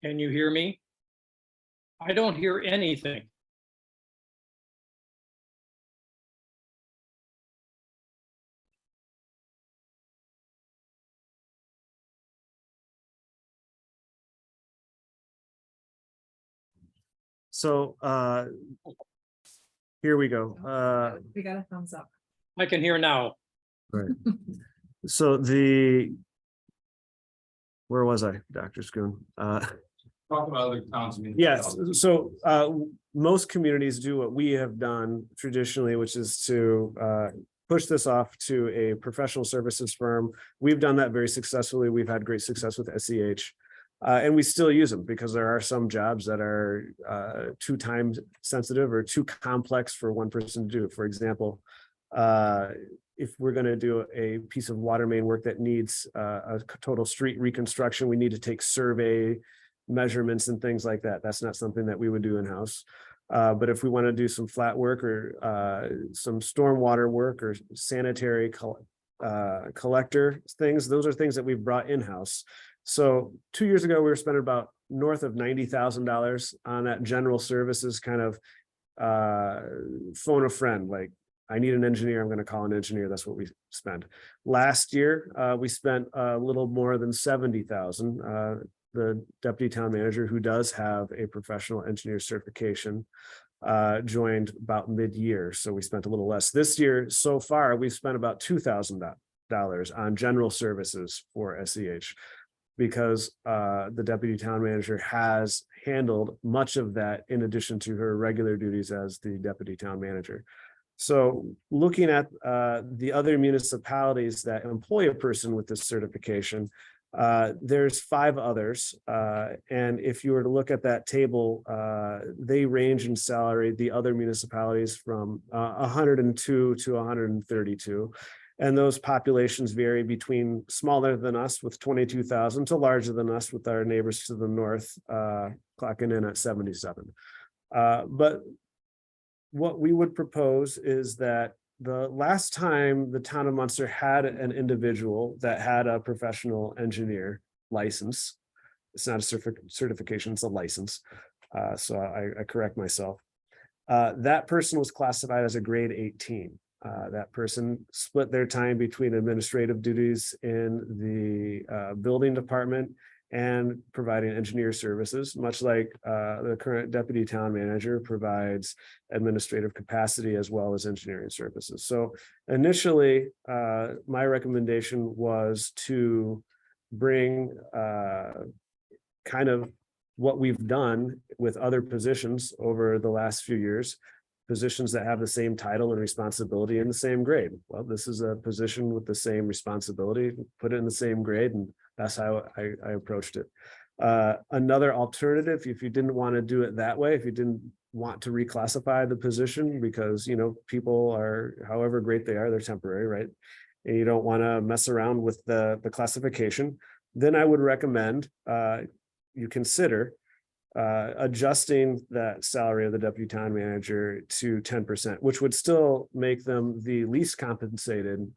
Can you hear me? I don't hear anything. So here we go. We got a thumbs up. I can hear now. Right. So where was I, Dr. Schoon? Talk about other towns. Yes, so most communities do what we have done traditionally, which is to push this off to a professional services firm. We've done that very successfully. We've had great success with SEH. And we still use them because there are some jobs that are too time sensitive or too complex for one person to do. For example, if we're going to do a piece of water main work that needs a total street reconstruction, we need to take survey measurements and things like that. That's not something that we would do in-house. But if we want to do some flat work or some stormwater work or sanitary collector things, those are things that we've brought in-house. So 2 years ago, we were spending about north of $90,000 on that general services kind of phone a friend, like I need an engineer, I'm going to call an engineer. That's what we spend. Last year, we spent a little more than $70,000. The deputy town manager, who does have a professional engineer certification, joined about mid-year. So we spent a little less. This year, so far, we've spent about $2,000 on general services for SEH. Because the deputy town manager has handled much of that in addition to her regular duties as the deputy town manager. So looking at the other municipalities that employ a person with this certification, there's 5 others. And if you were to look at that table, they range in salary, the other municipalities from 102 to 132. And those populations vary between smaller than us with 22,000 to larger than us with our neighbors to the north, clocking in at 77. But what we would propose is that the last time the town of Munster had an individual that had a professional engineer license, it's not a certification, it's a license. So I correct myself. That person was classified as a grade 18. That person split their time between administrative duties in the building department and providing engineer services, much like the current deputy town manager provides administrative capacity as well as engineering services. So initially, my recommendation was to bring kind of what we've done with other positions over the last few years, positions that have the same title and responsibility in the same grade. Well, this is a position with the same responsibility, put it in the same grade, and that's how I approached it. Another alternative, if you didn't want to do it that way, if you didn't want to reclassify the position because, you know, people are, however great they are, they're temporary, right? And you don't want to mess around with the classification, then I would recommend you consider adjusting that salary of the deputy town manager to 10%, which would still make them the least compensated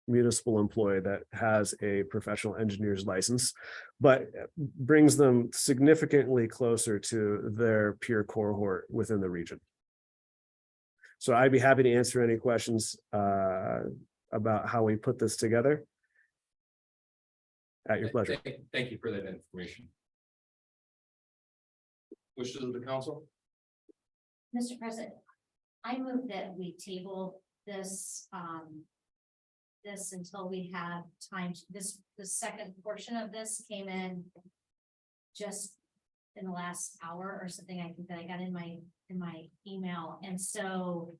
municipal employee that has a professional engineer's license, but brings them significantly closer to their peer cohort within the region. So I'd be happy to answer any questions about how we put this together. At your pleasure. Thank you for that information. Wishes of the council? Mr. President, I move that we table this, until we have time. The second portion of this came in just in the last hour or something. I think that I got in my email, and so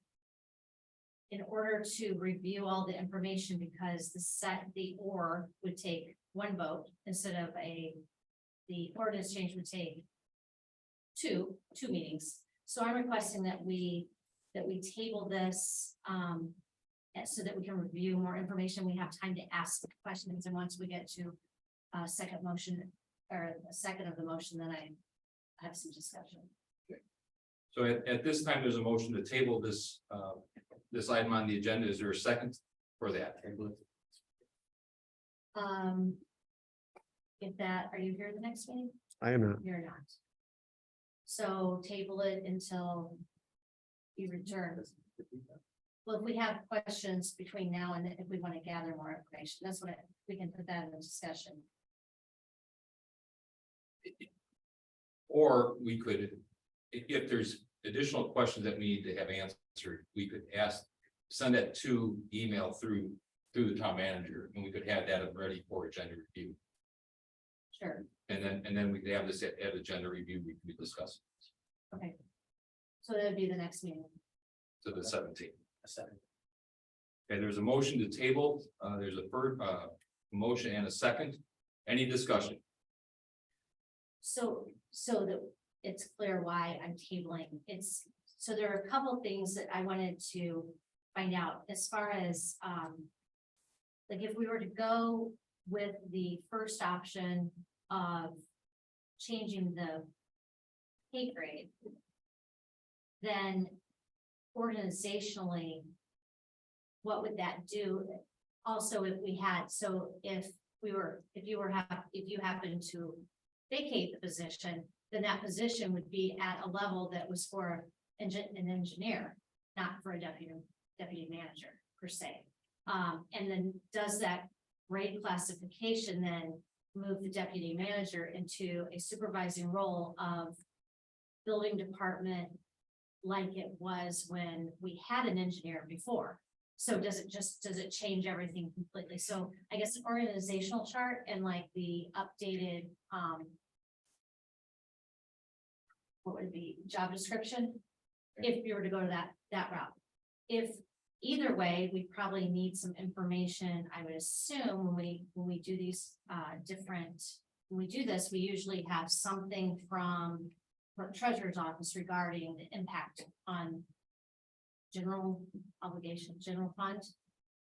in order to review all the information, because the or would take one vote instead of the ordinance change would take two meetings. So I'm requesting that we table this so that we can review more information. We have time to ask questions, and once we get to a second motion or a second of the motion, then I have some discussion. Okay. So at this time, there's a motion to table this this item on the agenda. Is there a second for that? If that, are you here the next meeting? I am not. You're not. So table it until you return. Well, if we have questions between now and then, if we want to gather more information, that's what we can put that in the discussion. Or we could, if there's additional questions that we need to have answered, we could send that to email through the town manager, and we could have that ready for agenda review. Sure, And then we could have this at agenda review, we could discuss okay. So that would be the next meeting. to the 17th. Okay, there's a motion to table, there's a first, motion and a second, any discussion? So that it's clear why I'm tabling, so there are a couple things that I wanted to find out as far as, like if we were to go with the first option of changing the pay grade, then organizationally, what would that do? Also, if we had, so if you happen to vacate the position, then that position would be at a level that was for an engineer, not for a deputy manager per se. And then does that grade classification then move the deputy manager into a supervising role of building department like it was when we had an engineer before? So does it change everything completely? So I guess an organizational chart and like the updated, what would it be, job description? If you were to go to that route. If either way, we probably need some information, I would assume, when we do these when we do this, we usually have something from the treasurer's office regarding the impact on general obligation, general fund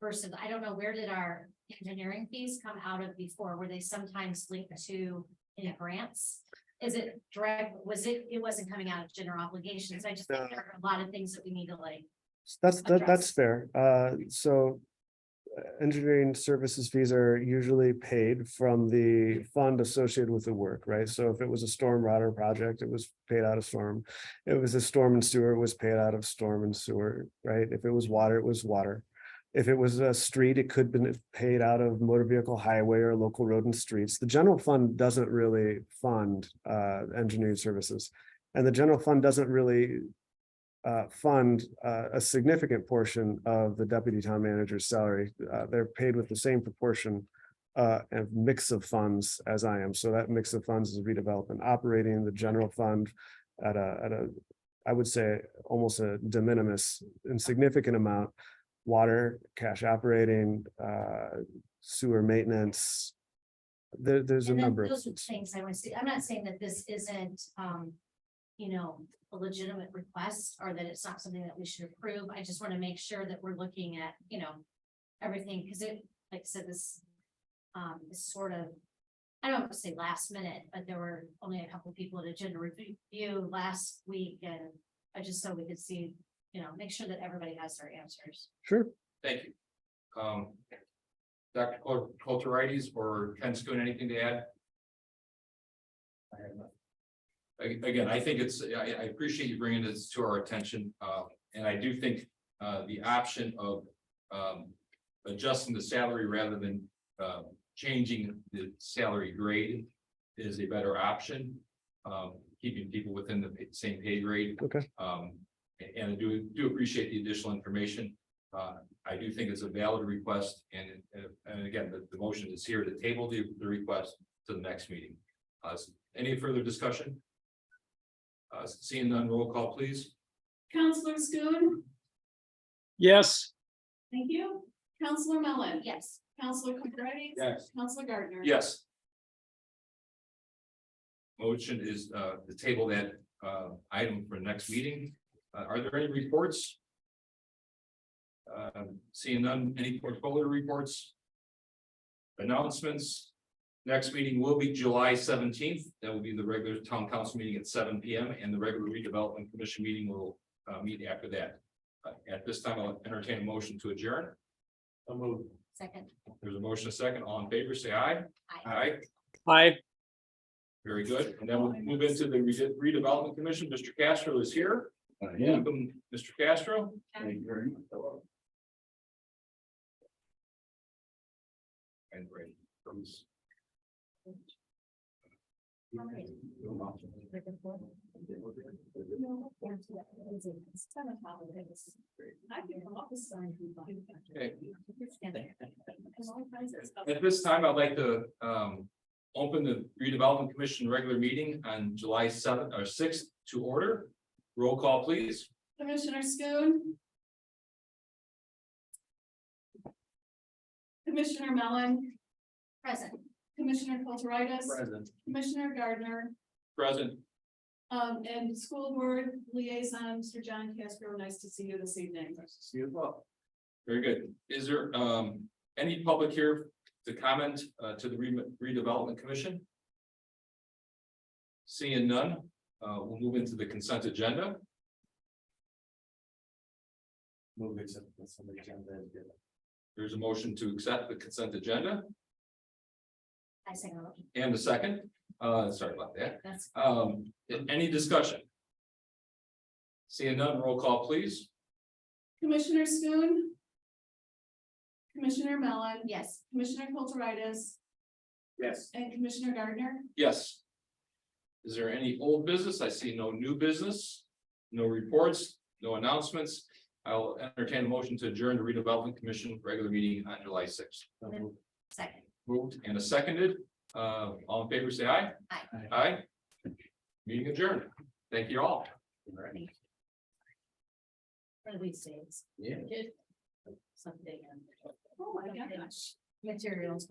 versus, I don't know, where did our engineering fees come out of before? Were they sometimes linked to any grants? Is it direct? It wasn't coming out of general obligations. I just think there are a lot of things that we need to like. That's address. fair. So engineering services fees are usually paid from the fund associated with the work, right? So if it was a storm water project, it was paid out of storm. It was a storm and sewer, it was paid out of storm and sewer, right? If it was water, it was water. If it was a street, it could be paid out of motor vehicle highway or local road and streets. The general fund doesn't really fund engineering services. And the general fund doesn't really fund a significant portion of the deputy town manager's salary. They're paid with the same proportion and mix of funds as I am. So that mix of funds is redevelopment operating, the general fund at a I would say almost a de minimis, insignificant amount, water, cash operating, sewer maintenance. There's a And then number of those are things. things I want to see. I'm not saying that this isn't, a legitimate request or that it's not something that we should approve. I just want to make sure that we're looking at, everything, because it, like I said, this is sort of, I don't want to say last minute, but there were only a couple of people at agenda review last week, and I just so we could see, make sure that everybody has their answers. Sure. Thank you. Dr. Kulturitis or Ken Schoon, anything to add? I have nothing. Again, I think I appreciate you bringing this to our attention, and I do think the option of adjusting the salary rather than changing the salary grade is a better option. Keeping people within the same pay grade. Okay. And I do appreciate the additional information. I do think it's a valid request, and again, the motion is here to table the request to the next meeting. Any further discussion? Seeing none, roll call, please. Counselor Schoen, Yes, thank you. Counselor Mellon. Yes. Counselor Kulturitis. Yes. Counselor Gardner. Yes. Motion is to table that item for next meeting. Are there any reports? Seeing none, any portfolio reports? Announcements? Next meeting will be July 17th. That will be the regular town council meeting at 7 p.m. and the regular redevelopment commission meeting will meet after that. At this time, I'll entertain a motion to adjourn. I'll move. Second. There's a motion, a second. All in favor, say aye. Aye. Aye. I Very good. And then we'll move into the redevelopment commission. Mr. Castro is here. Welcome, Mr. Castro. Thank you very much. And great. Okay. At this time, I'd like to open the redevelopment commission regular meeting on July 7th or 6th to order. Roll call, please. Commissioner Schoon. Commissioner Mellon, Present. Commissioner Kulturitis, Present. Commissioner Gardner, Present. and school board liaison, Mr. John Castro. Nice to see you this evening. Nice to see you as well. Very good. Is there any public here to comment to the redevelopment commission? Seeing none, we'll move into the consent agenda. Move it to the consent agenda. There's a motion to accept the consent agenda I second. and the second. Sorry about that. That's Any discussion? Seeing none, roll call, please. Commissioner Schoon. Commissioner Mellon, yes. Commissioner Kulturitis, Yes. and Commissioner Gardner. Yes. Is there any old business? I see no new business, no reports, no announcements. I'll entertain a motion to adjourn the redevelopment commission regular meeting on July 6th. Second. Moved and a seconded. All in favor, say aye. Aye. Aye. Meeting adjourned. Thank you all. One of these days. Yeah. Someday. Oh, my gosh. Materials.